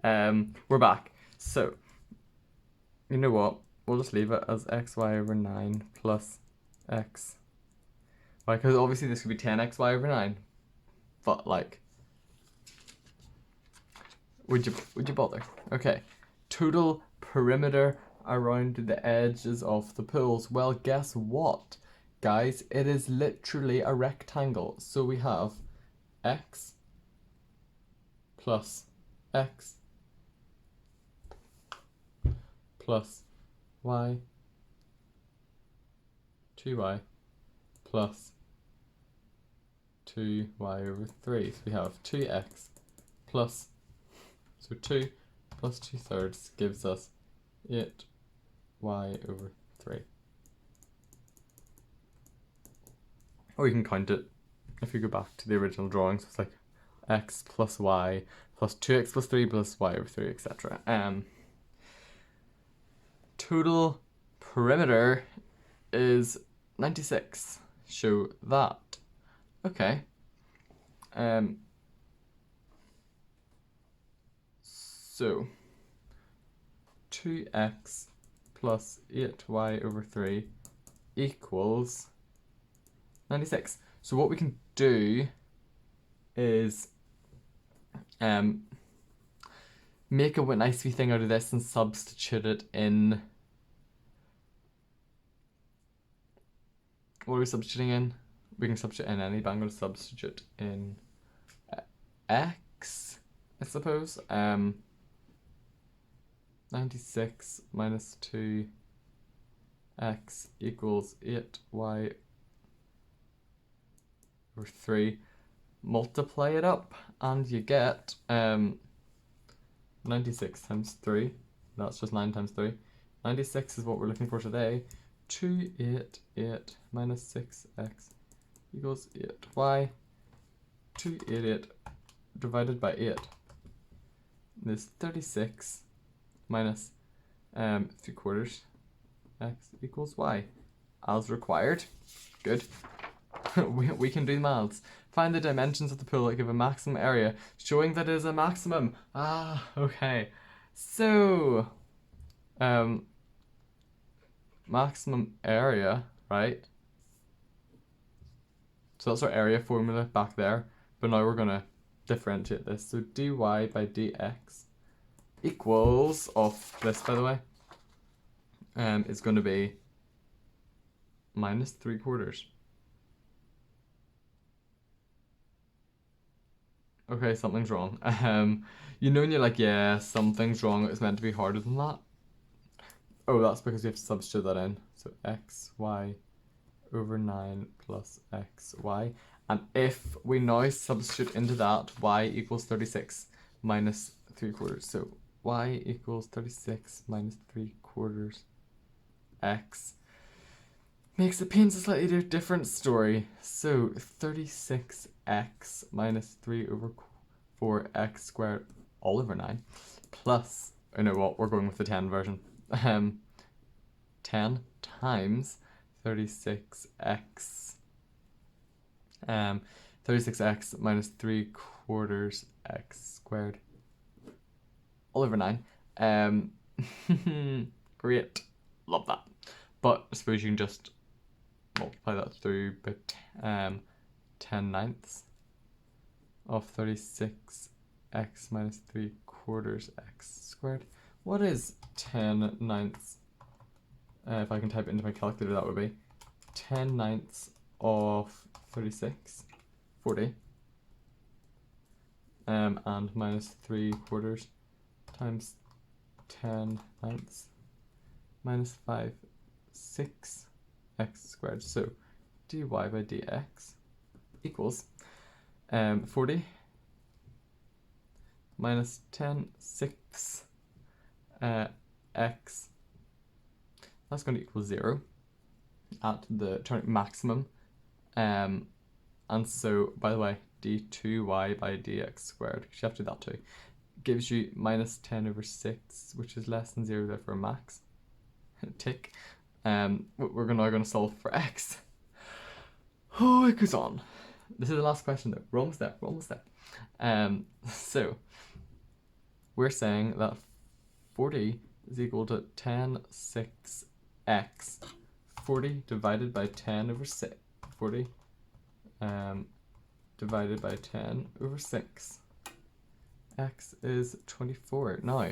we're back. So, you know what? We'll just leave it as xy over 9 plus x. Like, because obviously this could be 10xy over 9. But, like, would you bother? Okay. Total perimeter around the edges of the pools. Well, guess what, guys? It is literally a rectangle. So we have x plus x plus y, 2y plus 2y over 3. So we have 2x plus, so 2 plus 2/3 gives us 8y over 3. Or you can count it if you go back to the original drawings. It's like x plus y plus 2x plus 3 plus y over 3, etc. Total perimeter is 96. Show that. Okay. So 2x plus 8y over 3 equals 96. So what we can do is make a nice wee thing out of this and substitute it in. What are we substituting in? We can substitute in any, but I'm going to substitute in x, I suppose. 96 minus 2x equals 8y over 3. Multiply it up and you get 96 times 3. That's just 9 times 3. 96 is what we're looking for today. 288 minus 6x equals 8y. 288 divided by 8 is 36 minus 3/4 x equals y. As required. Good. we can do maths. Find the dimensions of the pool that give a maximum area, showing that it is a maximum. Okay. So, maximum area, right? So that's our area formula back there. But now we're going to differentiate this. So dy by dx equals, of this by the way, is going to be minus 3/4. Okay, something's wrong. You know when you're like, yeah, something's wrong, it's meant to be harder than that. Oh, that's because you have to substitute that in. So xy over 9 plus xy. And if we now substitute into that, y equals 36 minus 3/4. So y equals 36 minus 3/4 x makes it paint a slightly different story. So 36x minus 3 over 4x squared all over 9 plus, you know what, we're going with the 10 version. 10 times 36x 36x minus 3/4 x squared all over 9. Great, love that. But I suppose you can just multiply that through by 10 ninths of 36x minus 3/4 x squared. What is 10 ninths? If I can type it into my calculator, that would be 10 ninths of 36, 40, and minus 3/4 times 10 ninths minus 5, 6 x squared. So dy by dx equals 40 minus 10 6 x. That's going to equal 0 at the maximum And so, by the way, d2y by dx squared, because you have to do that too, gives you minus 10 over 6, which is less than 0, therefore max. Tick. We're now going to solve for x. Oh, it goes on. This is the last question though. We're almost there. So, we're saying that 40 is equal to 10, 6, x. 40 divided by 10 over 6. 40 divided by 10 over 6. X is 24. Now,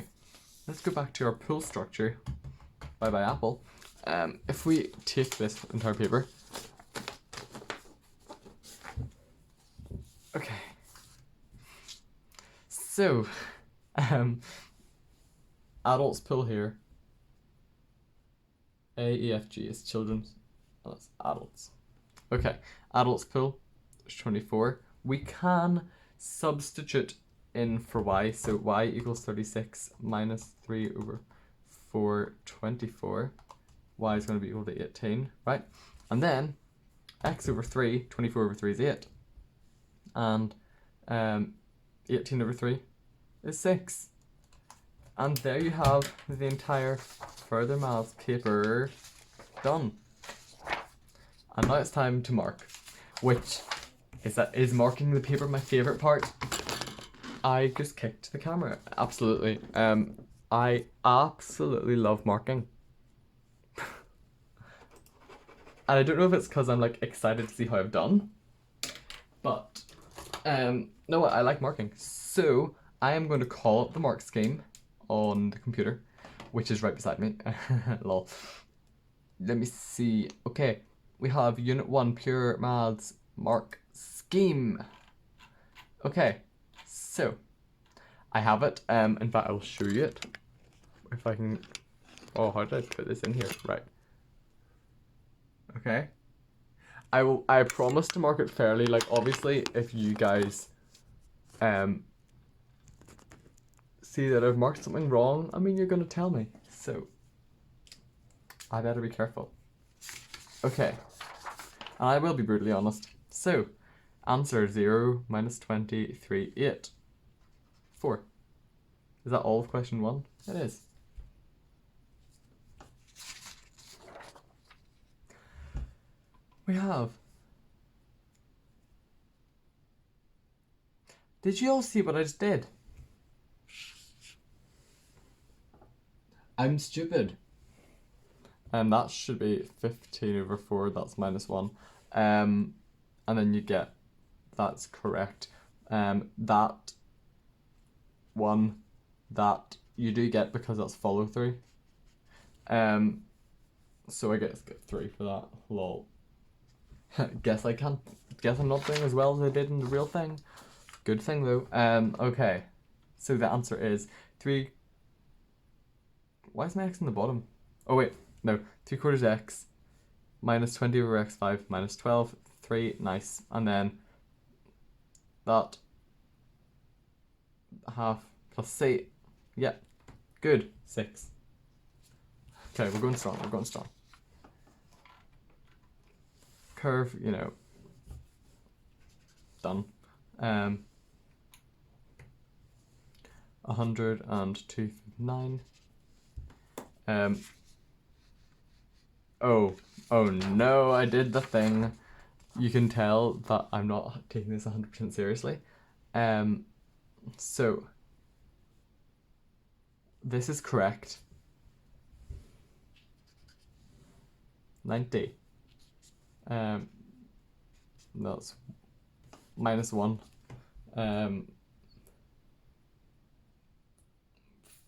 let's go back to our pool structure. Bye bye apple. If we take this entire paper. Okay. So, adults pool here. A, E, F, G is children's. Well, that's adults. Okay, adults pool is 24. We can substitute in for y, so y equals 36 minus 3 over 4, 24. Y is going to be equal to 18, right? And then x over 3, 24 over 3 is 8. And 18 over 3 is 6. And there you have the entire further maths paper done. And now it's time to mark, which is marking the paper my favourite part. I just kicked the camera. Absolutely. I absolutely love marking. And I don't know if it's because I'm like excited to see how I've done. But no, I like marking. So I am going to call up the mark scheme on the computer, which is right beside me. Lol. Let me see. Okay, we have Unit 1 Pure Maths mark scheme. Okay, so I have it. In fact, I will show you it if I can. Oh, how did I put this in here? Right. Okay. I promise to mark it fairly. Like, obviously, if you guys see that I've marked something wrong, I mean, you're gonna tell me. So I better be careful. Okay. And I will be brutally honest. So, answer 0 minus 23, 8. 4. Is that all of question 1? It is. We have. Did you all see what I just did? I'm stupid. And that should be 15 over 4, that's minus 1. And then you get, that's correct. That 1, that you do get because that's follow through. So I get 3 for that. Lol. Guess I'm not doing as well as I did in the real thing. Good thing though. Okay. So the answer is 3. Why is my x in the bottom? Oh wait, no. 3/4 x minus 20 over x5 minus 12. 3, nice. And then that half plus c. Yeah, good. 6. Okay, we're going strong. Curve, you know, done. 102.9. Oh no, I did the thing. You can tell that I'm not taking this 100% seriously. So this is correct. 90. That's minus 1.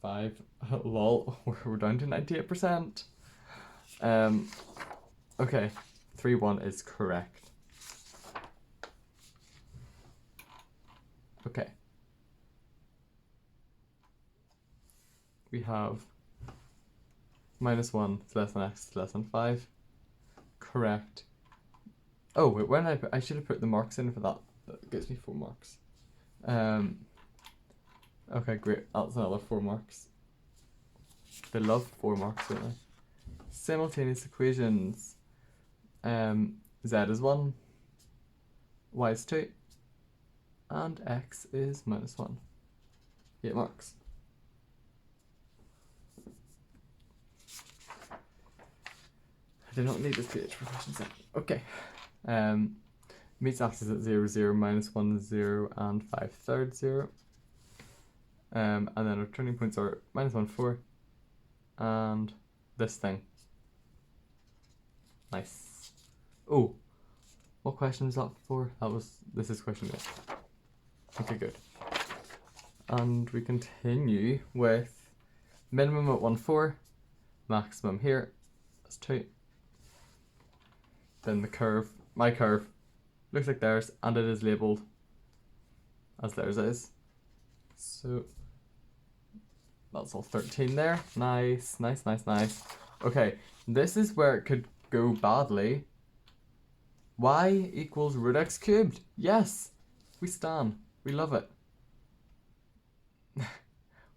5. Lol, we're down to 98%. Okay, 3-1 is correct. Okay. We have minus 1 is less than x is less than 5. Correct. Oh wait, when I should have put the marks in for that. That gives me 4 marks. Okay, great. That's another 4 marks. They love 4 marks, don't they? Simultaneous equations. Z is 1. y is 2, and x is -1. 8 marks. I do not need this page for question 7. Okay. Meets axis at 0, 0, -1, 0, and 5/3, 0. And then our turning points are -1, 4, and this thing. Nice. Oh, what question was that for? This is question 8. Okay, good. And we continue with minimum at 1, 4, maximum here, that's 2. Then the curve, my curve, looks like theirs, and it is labelled as theirs is. So that's all 13 there. Nice, nice, nice, nice. Okay, this is where it could go badly. Y equals root x cubed. Yes, we stan. We love it.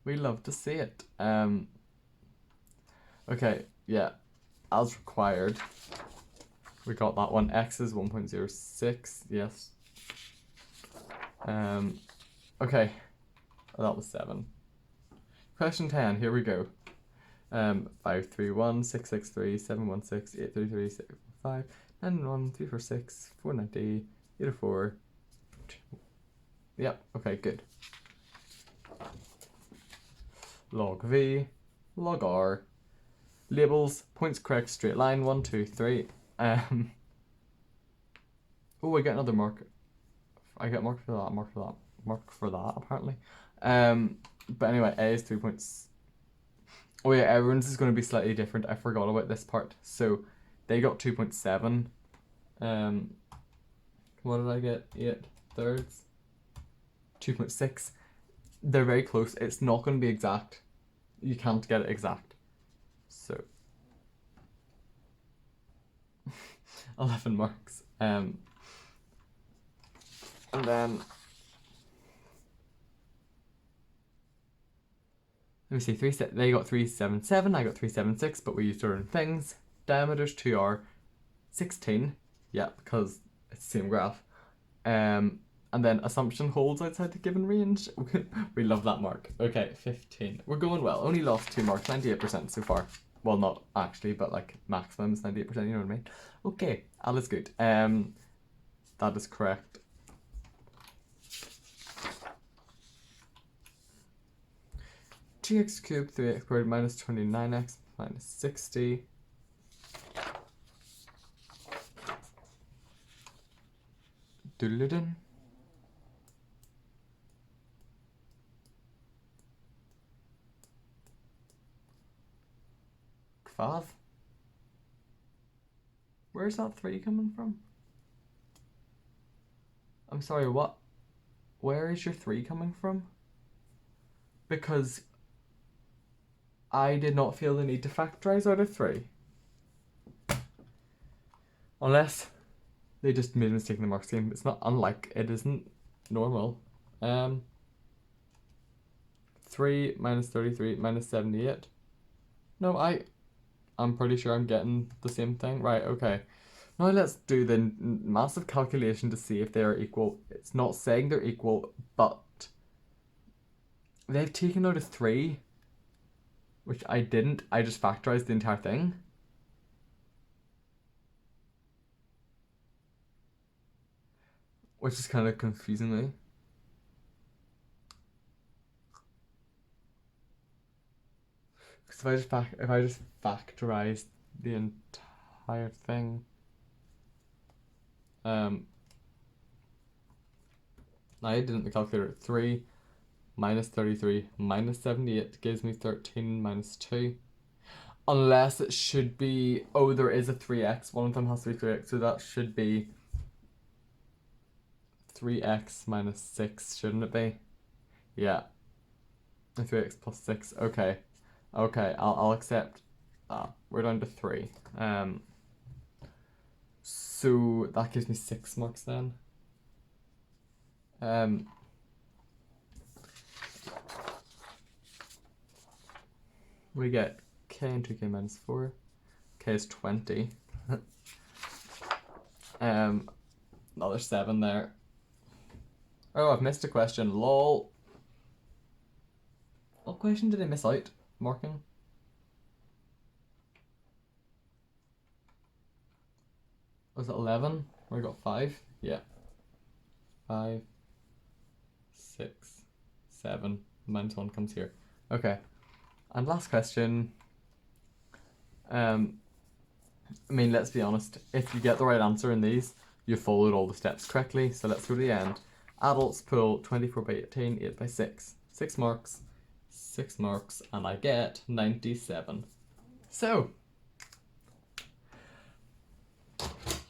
We love to see it. Okay, yeah, as required. We got that one. X is 1.06. Yes. Okay. Oh, that was 7. Question 10. Here we go. 531, 663, 716, 833, 645, 911, 346, 490, 804. Yep. Okay. Good. Log V, log R. Labels, points correct, straight line, 1, 2, 3. Oh, I get another mark. I get mark for that, mark for that, apparently. But anyway, A is 3 points. Oh yeah, everyone's is going to be slightly different. I forgot about this part. So they got 2.7. What did I get? 8/3. 2.6. They're very close. It's not going to be exact. You can't get it exact. So 11 marks. And then let me see. They got 377. I got 376, but we used different things. Diameters 2R 16. Yeah, because it's the same graph. And then assumption holds outside the given range. We love that mark. Okay, 15. We're going well. Only lost 2 marks, 98% so far. Well, not actually, but like maximum is 98%, you know what I mean? Okay, all is good. That is correct. X cubed, 3x squared minus 29x minus 60. Doodle-doo. Kvav? Where's that 3 coming from? I'm sorry, what? Where is your 3 coming from? Because I did not feel the need to factorize out of 3. Unless they just made a mistake in the mark scheme. It's not unlike, it isn't normal. 3 minus 33 minus 78. No, I'm pretty sure I'm getting the same thing. Right, okay. Now let's do the massive calculation to see if they are equal. It's not saying they're equal, but they've taken out a 3, which I didn't. I just factorized the entire thing. Which is kind of confusing me. Because if I just factorized the entire thing, I didn't the calculator. 3 minus 33 minus 78 gives me 13 minus 2. Unless it should be, oh, there is a 3x. One of them has to be 3x, so that should be 3x minus 6, shouldn't it be? Yeah. 3x plus 6. Okay. Okay, I'll accept. We're down to 3. So that gives me 6 marks then. We get k into k minus 4. K is 20. Another 7 there. Oh, I've missed a question. Lol. What question did I miss out? Marking? Was it 11? Where I got 5? Yeah. 5, 6, 7. -1 comes here. Okay. And last question. I mean, let's be honest. If you get the right answer in these, you followed all the steps correctly. So let's go to the end. Adults pull 24 by 18, 8 by 6. 6 marks. 6 marks. And I get 97. So,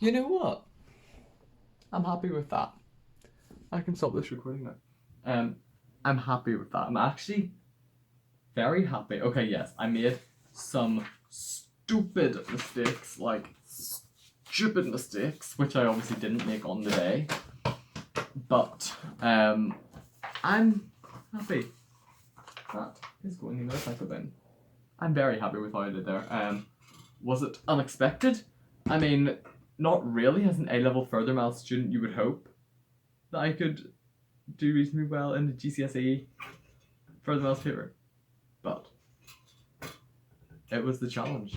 you know what? I'm happy with that. I can stop this recording now. I'm happy with that. I'm actually very happy. Okay, yes, I made some stupid mistakes, like stupid mistakes, which I obviously didn't make on the day. But I'm happy. That is going in the recycle bin. I'm very happy with how I did there. Was it unexpected? I mean, not really. As an A-level further maths student, you would hope that I could do reasonably well in the GCSE further maths paper. But it was the challenge.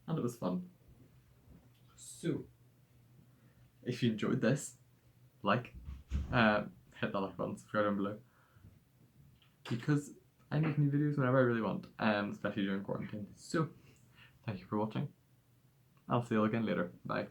And it was fun. So, if you enjoyed this, hit that like button, subscribe down below. Because I make new videos whenever I really want, especially during quarantine. So, thank you for watching. I'll see you all again later. Bye.